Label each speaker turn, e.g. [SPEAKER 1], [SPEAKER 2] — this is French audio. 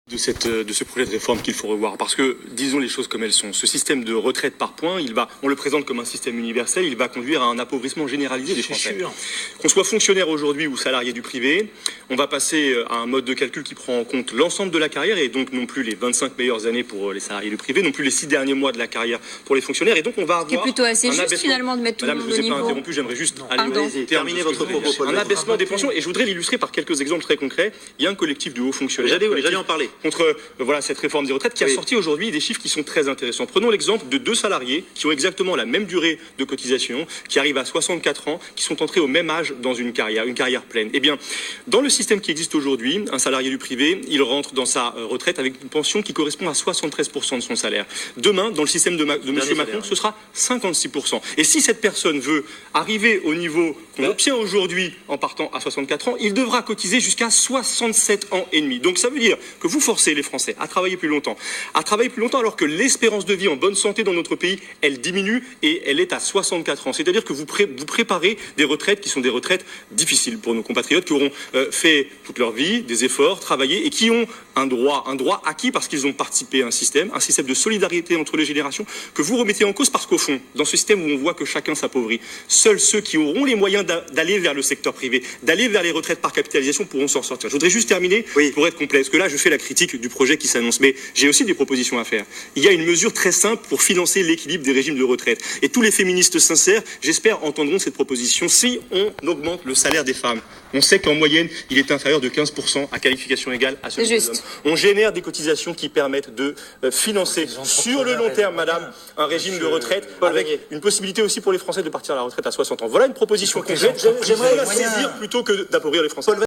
[SPEAKER 1] de ce projet de réforme qu'il faut revoir. Parce que, disons les choses comme elles sont, ce système de retraite par points, on le présente comme un système universel, il va conduire à un appauvrissement généralisé des Français. Qu'on soit fonctionnaire aujourd'hui ou salarié du privé, on va passer à un mode de calcul qui prend en compte l'ensemble de la carrière, et donc non plus les 25 meilleures années pour les salariés du privé, non plus les 6 derniers mois de la carrière pour les fonctionnaires, et donc on va avoir...
[SPEAKER 2] C'est plutôt assez juste finalement de mettre tout le monde au niveau.
[SPEAKER 1] Madame, je ne vous ai pas interrompu, j'aimerais juste
[SPEAKER 3] terminer votre propos.
[SPEAKER 1] Un abaissement des pensions, et je voudrais l'illustrer par quelques exemples très concrets. Il y a un collectif de hauts fonctionnaires.
[SPEAKER 3] J'allais en parler.
[SPEAKER 1] Contre cette réforme des retraites qui a sorti aujourd'hui des chiffres qui sont très intéressants. Prenons l'exemple de 2 salariés qui ont exactement la même durée de cotisation, qui arrivent à 64 ans, qui sont entrés au même âge dans une carrière pleine. Eh bien, dans le système qui existe aujourd'hui, un salarié du privé, il rentre dans sa retraite avec une pension qui correspond à 73% de son salaire. Demain, dans le système de M. Macron, ce sera 56%. Et si cette personne veut arriver au niveau qu'on obtient aujourd'hui en partant à 64 ans, il devra cotiser jusqu'à 67 ans et demi. Donc ça veut dire que vous forcez les Français à travailler plus longtemps, alors que l'espérance de vie en bonne santé dans notre pays, elle diminue et elle est à 64 ans. C'est-à-dire que vous préparez des retraites qui sont des retraites difficiles pour nos compatriotes qui auront fait toute leur vie des efforts, travaillé et qui ont un droit acquis parce qu'ils ont participé à un système de solidarité entre les générations que vous remettez en cause parce qu'au fond, dans ce système où on voit que chacun s'appauvrit, seuls ceux qui auront les moyens d'aller vers le secteur privé, d'aller vers les retraites par capitalisation pourront s'en sortir. Je voudrais juste terminer pour être complet, parce que là je fais la critique du projet qui s'annonce, mais j'ai aussi des propositions à faire. Il y a une mesure très simple pour financer l'équilibre des régimes de retraite. Et tous les féministes sincères, j'espère, entendront cette proposition. Si on augmente le salaire des femmes, on sait qu'en moyenne, il est inférieur de 15% à qualification égale à celui des hommes. On génère des cotisations qui permettent de financer sur le long terme, madame, un régime de retraite avec une possibilité aussi pour les Français de partir à la retraite à 60 ans. Voilà une proposition concrète. J'aimerais la saisir plutôt que d'appauvrir les Français.